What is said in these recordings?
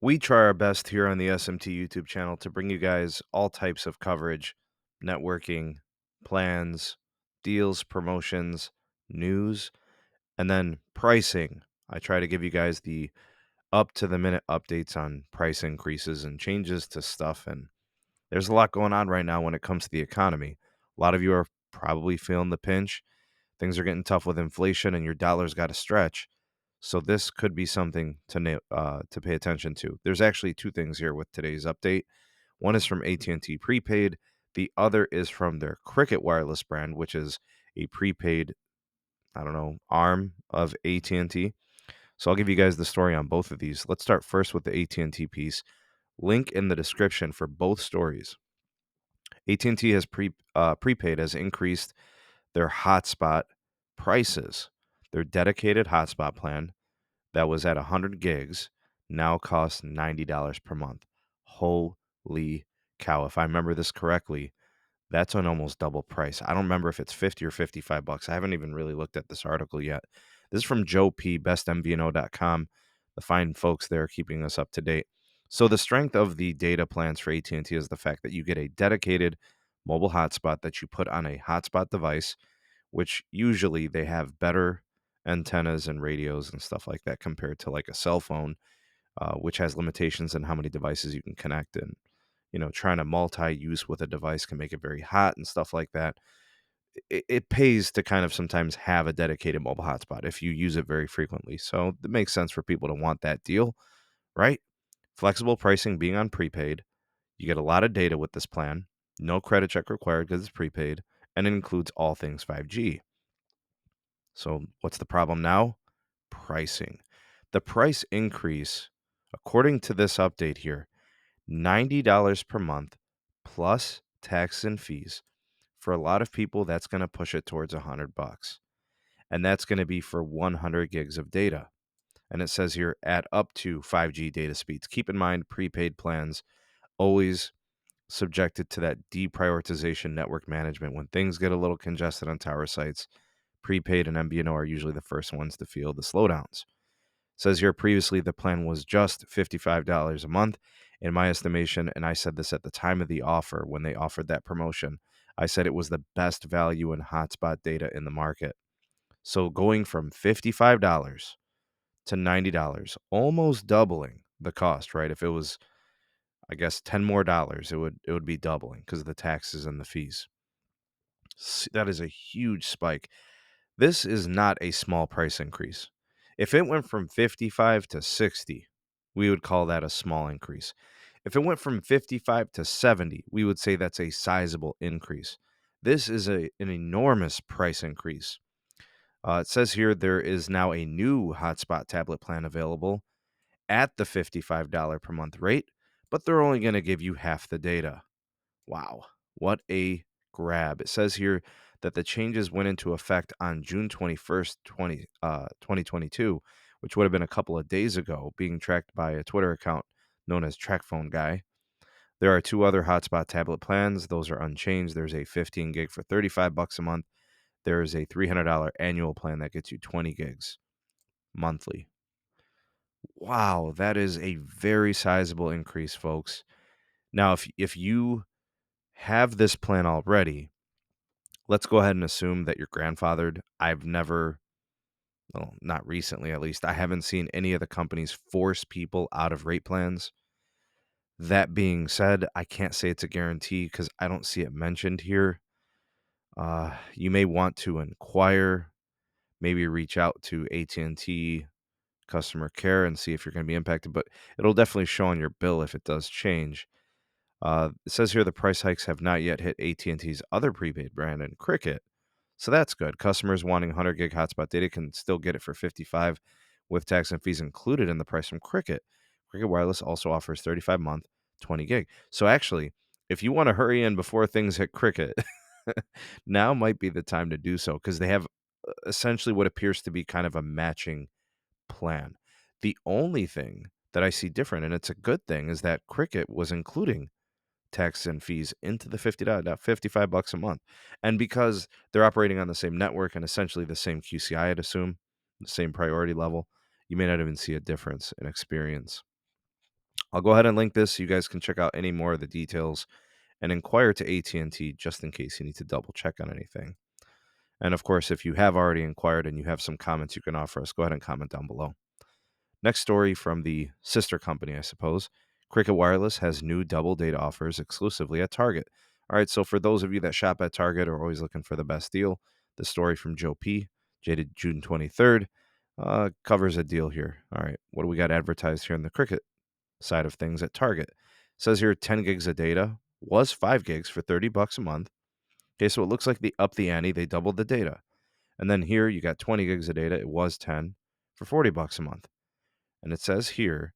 We try our best here on the SMT YouTube channel to bring you guys all types of coverage, networking, plans, deals, promotions, news, and then pricing. I try to give you guys the up to the minute updates on price increases and changes to stuff. And there's a lot going on right now when it comes to the economy. A lot of you are probably feeling the pinch. Things are getting tough with inflation, and your dollar's got to stretch. So this could be something to pay attention to. There's actually two things here with today's update. One is from AT&T Prepaid. The other is from their Cricket Wireless brand, which is a prepaid, I don't know, arm of AT&T. So I'll give you guys the story on both of these. Let's start first with the AT&T piece. Link in the description for both stories. AT&T has prepaid has increased their hotspot prices. Their dedicated hotspot plan that was at 100 gigs now costs $90 per month. Holy cow. If I remember this correctly, that's an almost double price. I don't remember if it's 50 or 55 bucks. I haven't even really looked at this article yet. This is from Joe P, bestmvno.com. The fine folks there keeping us up to date. So the strength of the data plans for AT&T is the fact that you get a dedicated mobile hotspot that you put on a hotspot device, which usually they have better antennas and radios and stuff like that compared to like a cell phone, which has limitations on how many devices you can connect. And trying to multi-use with a device can make it very hot and stuff like that. It pays to kind of sometimes have a dedicated mobile hotspot if you use it very frequently. So it makes sense for people to want that deal, right? Flexible pricing being on prepaid. You get a lot of data with this plan. No credit check required because it's prepaid, and it includes all things 5G. So what's the problem now? Pricing. The price increase, according to this update here, $90 per month plus tax and fees. For a lot of people, that's going to push it towards $100. And that's going to be for 100 gigs of data. And it says here at up to 5G data speeds. Keep in mind, prepaid plans always subjected to that deprioritization network management. When things get a little congested on tower sites, prepaid and MVNO are usually the first ones to feel the slowdowns. Says here previously the plan was just $55 a month. In my estimation, and I said this at the time of the offer when they offered that promotion, I said it was the best value in hotspot data in the market. So going from $55 to $90, almost doubling the cost, right? If it was, I guess, 10 more dollars, it would be doubling because of the taxes and the fees. That is a huge spike. This is not a small price increase. If it went from 55 to 60, we would call that a small increase. If it went from 55 to 70, we would say that's a sizable increase. This is an enormous price increase. It says here there is now a new hotspot tablet plan available at the $55 per month rate, but they're only going to give you half the data. Wow, what a grab. It says here that the changes went into effect on June 21st, 2022, which would have been a couple of days ago, being tracked by a Twitter account known as TrackPhone Guy. There are two other hotspot tablet plans. Those are unchanged. There's a 15 gig for $35 a month. There is a $300 annual plan that gets you 20 gigs monthly. Wow, that is a very sizable increase, folks. Now, if you have this plan already, let's go ahead and assume that you're grandfathered. I've never, well, not recently at least, I haven't seen any of the companies force people out of rate plans. That being said, I can't say it's a guarantee because I don't see it mentioned here. You may want to inquire, maybe reach out to AT&T customer care and see if you're going to be impacted, but it'll definitely show on your bill if it does change. It says here the price hikes have not yet hit AT&T's other prepaid brand and Cricket. So that's good. Customers wanting 100 gig hotspot data can still get it for 55 with tax and fees included in the price from Cricket. Cricket Wireless also offers 35 month, 20 gig. So actually, if you want to hurry in before things hit Cricket, now might be the time to do so because they have essentially what appears to be kind of a matching plan. The only thing that I see different, and it's a good thing, is that Cricket was including tax and fees into the $55 a month. And because they're operating on the same network and essentially the same QCI, I'd assume, the same priority level, you may not even see a difference in experience. I'll go ahead and link this so you guys can check out any more of the details and inquire to AT&T just in case you need to double check on anything. And of course, if you have already inquired and you have some comments you can offer us, go ahead and comment down below. Next story from the sister company, I suppose. Cricket Wireless has new double data offers exclusively at Target. All right, so for those of you that shop at Target or are always looking for the best deal, the story from Joe P, dated June 23rd, covers a deal here. All right, what do we got advertised here on the Cricket side of things at Target? It says here 10 gigs of data was 5 gigs for $30 a month. Okay, so it looks like they upped the ante, they doubled the data. And then here you got 20 gigs of data, it was 10 for $40 a month. And it says here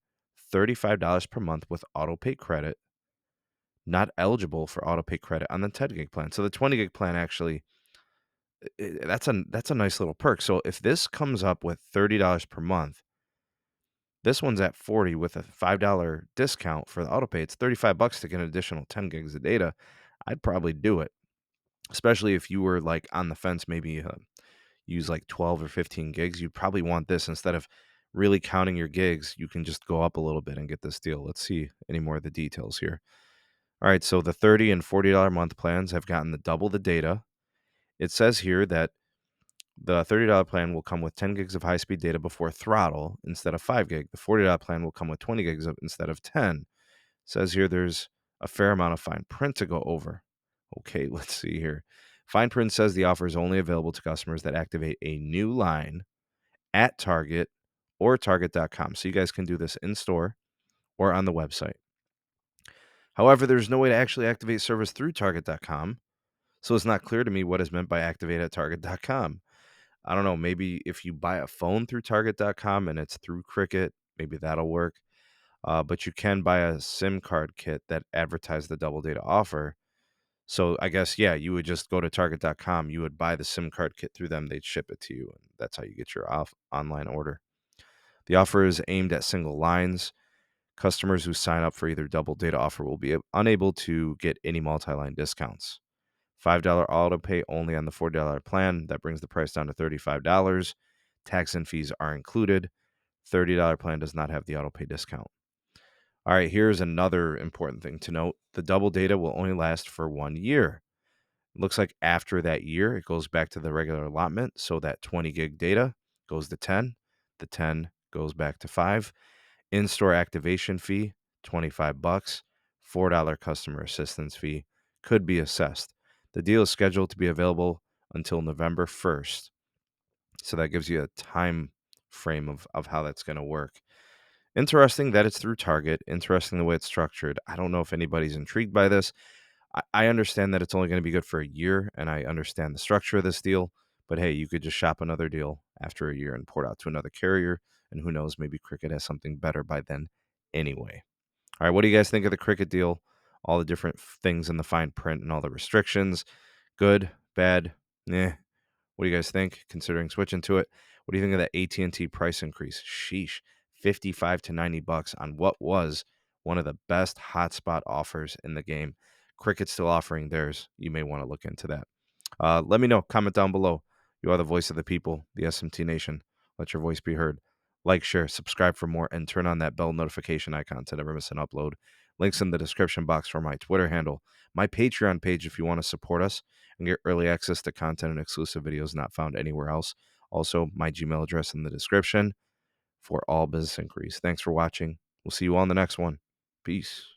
$35 per month with autopay credit, not eligible for autopay credit on the 10 gig plan. So the 20 gig plan actually, that's a nice little perk. So if this comes up with $30 per month, this one's at 40 with a $5 discount for the autopay. It's $35 to get an additional 10 gigs of data. I'd probably do it, especially if you were like on the fence, maybe use like 12 or 15 gigs. You'd probably want this instead of really counting your gigs. You can just go up a little bit and get this deal. Let's see any more of the details here. All right, so the $30 and $40 month plans have gotten the double the data. It says here that the $30 plan will come with 10 gigs of high-speed data before throttle instead of 5 gig. The $40 plan will come with 20 gigs instead of 10. It says here there's a fair amount of fine print to go over. Okay, let's see here. Fine print says the offer is only available to customers that activate a new line at Target or Target.com. So you guys can do this in store or on the website. However, there's no way to actually activate service through Target.com. So it's not clear to me what is meant by activate at Target.com. I don't know. Maybe if you buy a phone through Target.com and it's through Cricket, maybe that'll work. But you can buy a SIM card kit that advertises the double data offer. So I guess, yeah, you would just go to Target.com. You would buy the SIM card kit through them. They'd ship it to you. And that's how you get your online order. The offer is aimed at single lines. Customers who sign up for either double data offer will be unable to get any multi-line discounts. $5 auto pay only on the $40 plan. That brings the price down to $35. Tax and fees are included. $30 plan does not have the auto pay discount. All right, here's another important thing to note. The double data will only last for 1 year. It looks like after that year, it goes back to the regular allotment. So that 20 gig data goes to 10. The 10 goes back to 5. In-store activation fee, $25. $4 customer assistance fee could be assessed. The deal is scheduled to be available until November 1st. So that gives you a time frame of how that's going to work. Interesting that it's through Target. Interesting the way it's structured. I don't know if anybody's intrigued by this. I understand that it's only going to be good for a year, and I understand the structure of this deal. But hey, you could just shop another deal after a year and port out to another carrier. And who knows, maybe Cricket has something better by then anyway. All right, what do you guys think of the Cricket deal? All the different things in the fine print and all the restrictions. Good, bad, What do you guys think, considering switching to it? What do you think of that AT&T price increase? Sheesh, $55 to $90 on what was one of the best hotspot offers in the game. Cricket's still offering theirs. You may want to look into that. Let me know. Comment down below. You are the voice of the people, the SMT Nation. Let your voice be heard. Like, share, subscribe for more, and turn on that bell notification icon to never miss an upload. Links in the description box for my Twitter handle, my Patreon page if you want to support us and get early access to content and exclusive videos not found anywhere else. Also, my Gmail address in the description for all business inquiries. Thanks for watching. We'll see you on the next one. Peace.